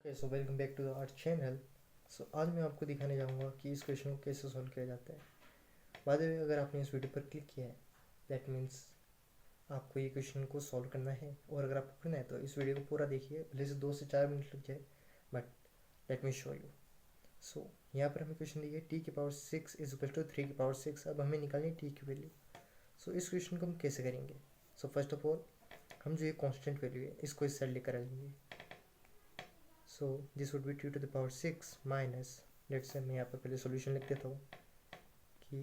So welcome back to our channel. So आज मैं आपको दिखाने जाऊंगा कि इस क्वेश्चन को कैसे सॉल्व किया जाता है। बाद में अगर आपने इस वीडियो पर क्लिक किया है दैट मीन्स आपको ये क्वेश्चन को सॉल्व करना है, और अगर आपको करना है तो इस वीडियो को पूरा देखिए, भले से 2 से 4 मिनट लग जाए, but let me show you. So यहाँ पर हमें क्वेश्चन दिया है t⁻6 इज इक्वल टू 3⁻6। अब हमें निकालनी है t की वैल्यू। सो इस क्वेश्चन को हम कैसे करेंगे? सो फर्स्ट ऑफ ऑल हम जो ये कॉन्स्टेंट वैल्यू है इसको इस साइड लेकर आएंगे। सो this would B t⁻6 minus, let's say मैं यहाँ पर पहले सॉल्यूशन लिख देता हूँ कि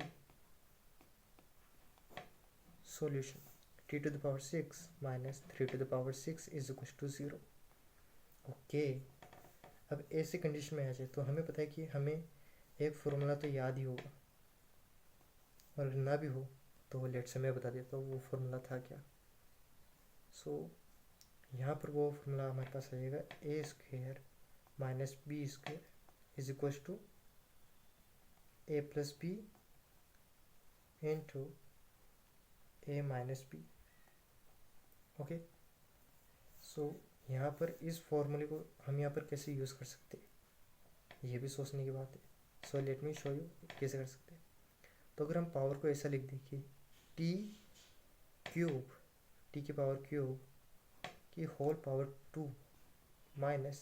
solution t⁻6 minus 3⁻6 is equal to 0। Okay, अब ऐसे कंडीशन में आ जाए तो हमें पता है कि हमें एक फॉर्मूला तो याद ही होगा, और अगर ना भी हो तो लेट से मैं बता देता हूँ वो फॉर्मूला था क्या। सो यहाँ पर वो फॉर्मूला हमारे पास आ जाएगा a² minus b² is equal to a+b into a minus B. Okay, so यहाँ पर इस फॉर्मूले को हम यहाँ पर कैसे यूज़ कर सकते हैं ये भी सोचने की बात है। So let me show you कैसे कर सकते हैं। तो अगर हम पावर को ऐसा लिख दें कि टी की पावर क्यूब की होल पावर 2 माइनस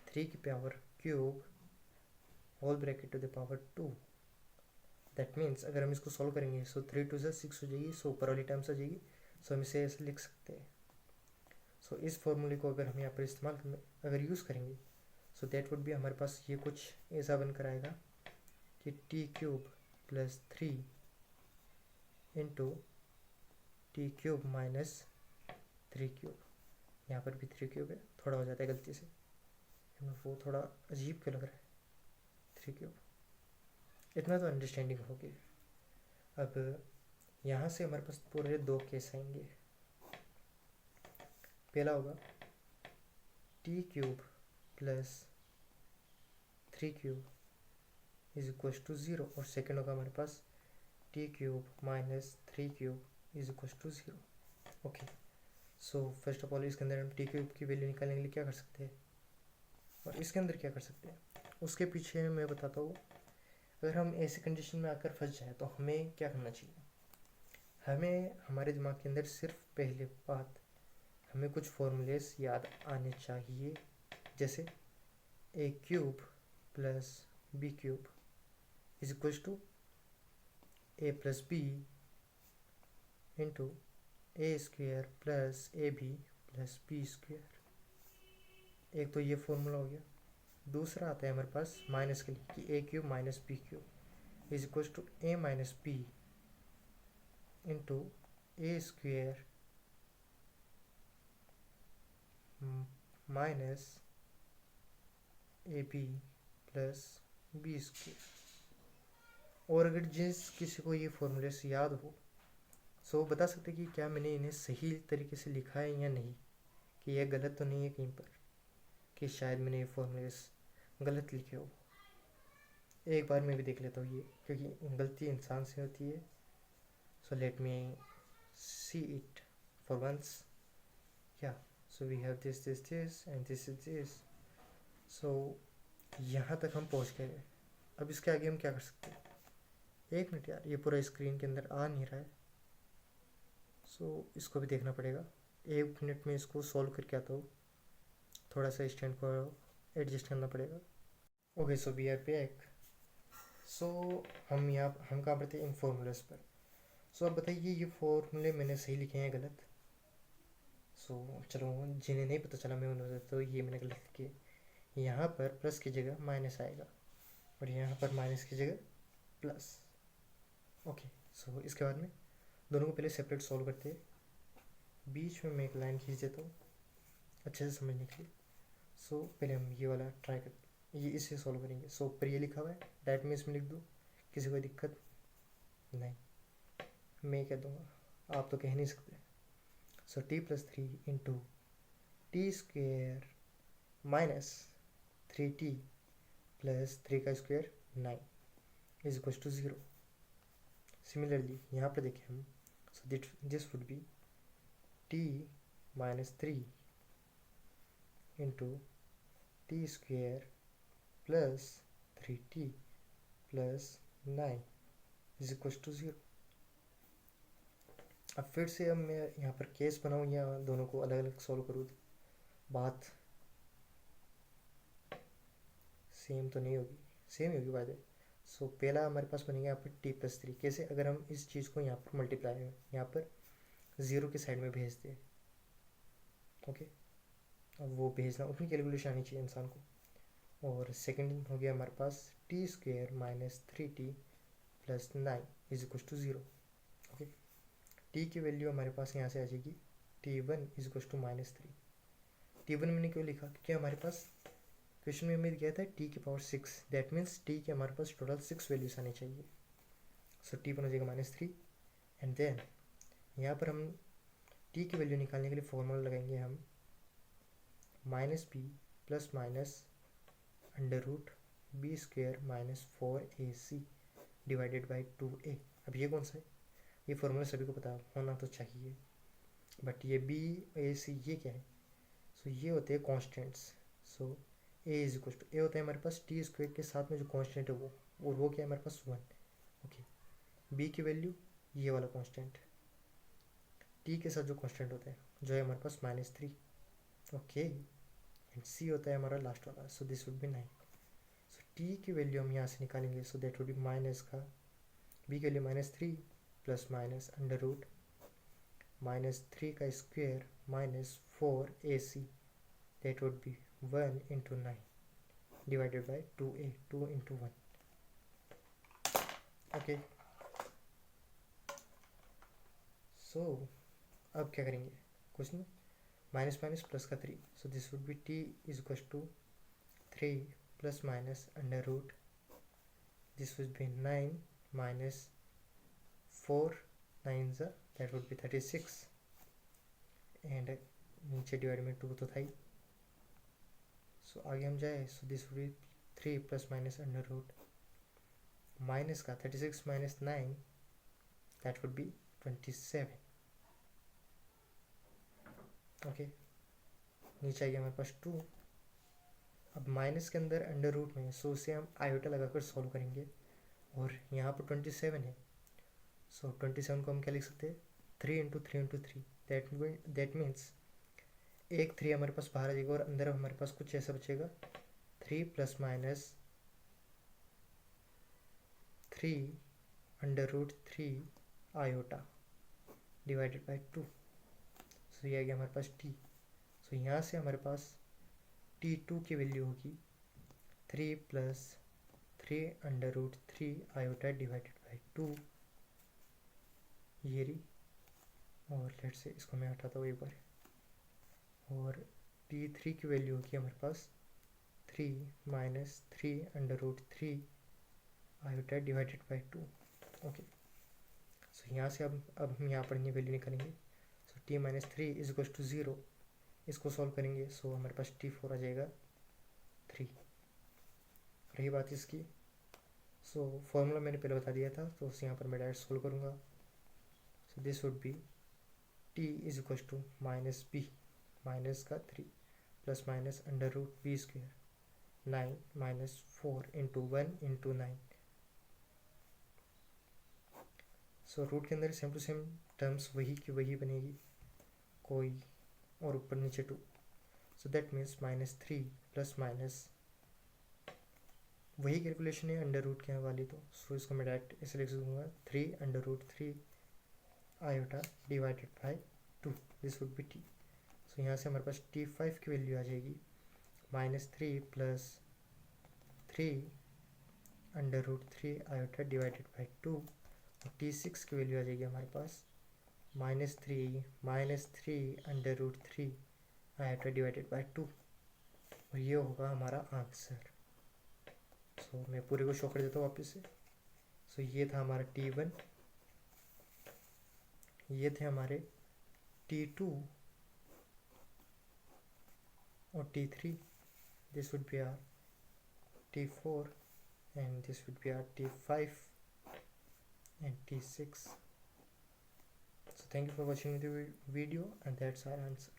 3 की power cube whole bracket to the power 2। That means अगर हम इसको सॉल्व करेंगे सो 3×2 = 6 हो जाएगी। सो ऊपर वाली टर्म्स आ जाएगी। सो हम इसे ऐसे लिख सकते हैं। सो इस फॉर्मूले को अगर हम यहाँ पर इस्तेमाल अगर यूज़ करेंगे सो दैट वुड भी हमारे पास ये कुछ ऐसा बनकर आएगा कि t³ + 3 इंटू t³ माइनस 3³। यहाँ पर भी 3³ है, थोड़ा हो जाता है गलती से, वो थोड़ा अजीब क्यों लग रहा है 3³। इतना तो अंडरस्टैंडिंग होगी। अब यहाँ से हमारे पास पूरे 2 केस आएंगे। पहला होगा t³ + 3³ इज इक्वल टू 0, और सेकेंड होगा हमारे पास t³ minus 3³ is equal to 0। Okay, so first of all इसके अंदर हम t³ की वैल्यू निकालने के लिए क्या कर सकते हैं, और इसके अंदर क्या कर सकते हैं उसके पीछे मैं बताता हूँ। अगर हम ऐसी कंडीशन में आकर फंस जाए तो हमें क्या करना चाहिए। हमें हमारे दिमाग के अंदर सिर्फ पहले बात हमें कुछ फॉर्मूलेस याद आने चाहिए, जैसे a³ + b³ is equal to a+b into a² + ab + b²। एक तो ये फॉर्मूला हो गया। दूसरा आता है हमारे पास माइनस के लिए कि a³ minus b³ is equal to a minus b into a² minus ab + b²। और अगर जिस किसी को ये फॉर्मूले से याद हो सो बता सकते कि क्या मैंने इन्हें सही तरीके से लिखा है या नहीं, कि यह गलत तो नहीं है कहीं पर, कि शायद मैंने ये फॉर्मूलेस गलत लिखे हो। एक बार मैं भी देख लेता हूँ ये, क्योंकि गलती इंसान से होती है। So let me see it for once. या so we have this and this is this. So यहाँ तक हम पहुँच गए। अब इसके आगे हम क्या कर सकते हैं। एक मिनट यार, ये पूरा स्क्रीन के अंदर आ नहीं रहा है, सो इसको भी देखना पड़ेगा। 1 मिनट में इसको सॉल्व करके आता हूँ। थोड़ा सा स्टैंड को एडजस्ट करना पड़ेगा। Okay, so we are back. So हम कहाँ पर थे, इन फॉर्मूलेस पर। सो अब बताइए ये फॉर्मूले मैंने सही लिखे हैं गलत। सो चलो, जिन्हें नहीं पता चला मैं उन्होंने तो ये मैंने गलत किए। यहाँ पर प्लस की जगह माइनस आएगा, और यहाँ पर माइनस की जगह प्लस। ओके, सो इसके बाद में दोनों को पहले सेपरेट सॉल्व करते हैं। बीच में मैं एक लाइन खींच देता हूँ अच्छे से समझने के लिए। सो पहले हम ये वाला ट्राई कर, ये इसे सॉल्व करेंगे। सो ऊपर ये लिखा हुआ है, डायरेक्ट में इसमें लिख दूँ, किसी को दिक्कत नहीं, मैं कह दूँगा, आप तो कह नहीं सकते। So t+3 into t² minus 3t + 3² 9 is equal to 0। Similarly यहाँ पर देखें हम, so this would be t - 3 into t square plus 3t plus 9 is equal to 0। अब फिर से अब मैं यहाँ पर केस बनाऊँ या दोनों को अलग अलग सॉल्व करूँ, बात सेम तो नहीं होगी, सेम ही होगी बाय द वे। सो पहला हमारे पास बनेगा यहाँ पर t प्लस 3। कैसे? अगर हम इस चीज़ को यहाँ पर मल्टीप्लाई यहाँ पर 0 के साइड में भेज दें, ओके, अब वो भेजना उतनी कैलकुलेशन आनी चाहिए इंसान को। और सेकंड हो गया हमारे पास T square minus 3t plus 9 is equal to 0। Okay, T की वैल्यू हमारे पास यहाँ से आ जाएगी t1 is equal to -3। t1 मैंने क्यों लिखा? क्योंकि हमारे पास क्वेश्चन में हमें दिया था t की पावर 6, दैट मीन्स t के हमारे पास टोटल 6 वैल्यूज आनी चाहिए। सो t1 हो जाएगा -3 एंड देन यहाँ पर हम t की वैल्यू निकालने के लिए फॉर्मूला लगाएंगे हम -b plus minus under root b square minus 4ac divided by 2a। अब ये कौन सा है? ये फॉर्मूला सभी को पता होना तो चाहिए, बट ये b/ac ये क्या है? सो ये होते हैं constants. So A is equal to A होता है हमारे पास टी स्क्वेयर के साथ में जो कॉन्स्टेंट है वो, और वो क्या है हमारे पास 1। ओके, बी की वैल्यू ये वाला कॉन्स्टेंट, टी के साथ जो कॉन्स्टेंट होता है जो है हमारे पास -3। ओके, एंड सी होता है हमारा लास्ट वाला, so this would be 9। So T की वैल्यू हम यहाँ से निकालेंगे, so that would be minus का बी के लिए -3 प्लस माइनस अंडर रूट -3 का square minus 4ac that would be 1 into 9 divided by 2a, 2 into 1। Okay, so अब क्या करेंगे? कुछ नहीं, माइनस माइनस प्लस का 3, so this would be t is equal to 3 plus minus under root this would be 9 minus 4 9 that would be 36 and नीचे divide में 2 तो था ही। सो आगे हम जाए, so this would be 3 plus minus under root minus का 36 minus 9 that would be 27। Okay, नीचे आ गया हमारे पास 2। अब माइनस के अंदर अंडर रूट में, सो उसे हम आयोटा लगाकर सॉल्व करेंगे, और यहाँ पर 27 है। सो 27 को हम क्या लिख सकते हैं? 3 इंटू 3 इंटू 3, दैट मीन्स एक 3 हमारे पास बाहर आ जाएगा और अंदर हमारे पास कुछ ऐसा बचेगा 3 plus minus 3 under root 3 iota divided by 2। So ये आ गया हमारे पास t। सो यहाँ से हमारे पास t2 की वैल्यू होगी 3 plus 3 under root 3 iota divided by 2, ये रही। और लेट से इसको मैं हटाता हूँ एक बार, और t3 की वैल्यू होगी हमारे पास 3 minus 3 under root 3 iota divided by 2। Okay, so यहाँ से अब हम यहाँ पर ये वैल्यू निकालेंगे। So t minus 3 is equal to 0, इसको सॉल्व करेंगे, सो हमारे पास t4 आ जाएगा 3। रही बात इसकी, सो फॉर्मूला मैंने पहले बता दिया था, तो यहाँ पर मैं डायरेक्ट सॉल्व करूँगा। So this would be t is equal to minus b minus का 3 plus minus under root b square 9 minus 4 into 1 into 9। So root के अंदर सेम टू सेम टर्म्स वही की वही बनेगी, कोई और ऊपर नीचे 2। So that means -3 plus minus वही कैलकुलेशन है अंडर रूट के वाली, तो सो इसको मैं डायरेक्ट ऐसे लिख दूंगा 3 under root 3 iota divided by 2, this would be t। So यहाँ से हमारे पास t5 की वैल्यू आ जाएगी -3 plus 3 under root 3 iota divided by 2, और t6 की वैल्यू आ जाएगी हमारे पास -3 under root 3 iota divided by 2, और ये होगा हमारा आंसर। सो मैं पूरे को शो कर देता हूँ वापस से। सो ये था हमारा t1, ये थे हमारे t2 और t3, this would be are t4 and this would be our t5 and t6. So thank you for watching the video, and that's our answer.